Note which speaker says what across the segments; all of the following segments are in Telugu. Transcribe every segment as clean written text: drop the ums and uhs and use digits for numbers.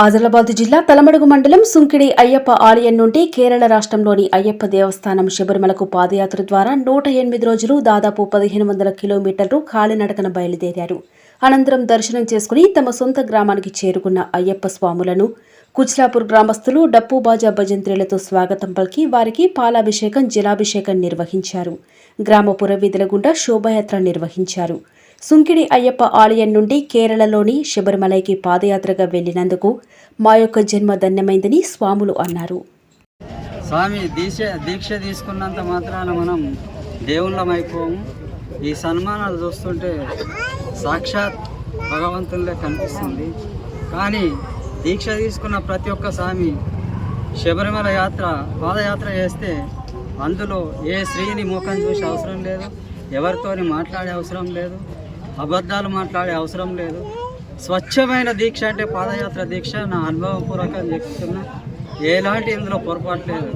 Speaker 1: ఆదిలాబాద్ జిల్లా తలమడుగు మండలం సుంకిడి అయ్యప్ప ఆలయం నుండి కేరళ రాష్ట్రంలోని అయ్యప్ప దేవస్థానం శబరిమలకు పాదయాత్ర ద్వారా 108 రోజులు దాదాపు 1500 కిలోమీటర్లు కాలినడకన బయలుదేరారు. అనంతరం దర్శనం చేసుకుని తమ సొంత గ్రామానికి చేరుకున్న అయ్యప్ప స్వాములను కుచ్లాపూర్ గ్రామస్తులు డప్పు బాజా భజంత్రీలతో స్వాగతం పలికి వారికి పాలాభిషేకం, జలాభిషేకం నిర్వహించారు. గ్రామ పురవీధుల గుండా శోభాయాత్ర నిర్వహించారు. సుంకిడి అయ్యప్ప ఆలయం నుండి కేరళలోని శబరిమలైకి పాదయాత్రగా వెళ్లినందుకు మా యొక్క జన్మ ధన్యమైందని స్వాములు అన్నారు.
Speaker 2: స్వామి దీక్ష తీసుకున్నంత మాత్రాన మనం దేవుళ్ళమైపోము. ఈ సన్మానాలు చూస్తుంటే సాక్షాత్ భగవంతునిలే కనిపిస్తుంది. కానీ దీక్ష తీసుకున్న ప్రతి ఒక్క స్వామి శబరిమల పాదయాత్ర చేస్తే అందులో ఏ స్త్రీని ముఖం చూసే అవసరం లేదు, ఎవరితోని మాట్లాడే అవసరం లేదు, అబద్ధాలు మాట్లాడే అవసరం లేదు. స్వచ్ఛమైన దీక్ష అంటే పాదయాత్ర దీక్ష. నా అనుభవపూర్వకంగా చెప్తున్నా, ఎలాంటి ఇందులో పొరపాటు లేదు.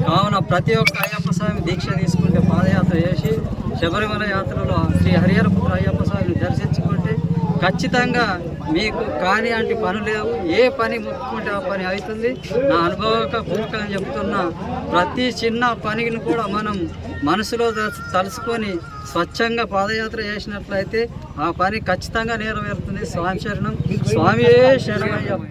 Speaker 2: కావున ప్రతి ఒక్క అయ్యప్ప స్వామి దీక్ష తీసుకుంటే, పాదయాత్ర చేసి శబరిమల యాత్రలో శ్రీ హరిహరపుత్ర అయ్యప్ప స్వామిని దర్శించుకుంటే ఖచ్చితంగా మీకు కాని అంటే పని లేవు. ఏ పని ముట్టుకుంటే ఆ పని అవుతుంది. నా అనుభవపూర్వకంగా చెప్తున్నా, ప్రతి చిన్న పనిని కూడా మనం మనసులో తలుసుకొని స్వచ్ఛంగా పాదయాత్ర చేసినట్లయితే ఆ పని ఖచ్చితంగా నెరవేరుతుంది. స్వామి శరణం, స్వామియే శరణమయ్యప్ప.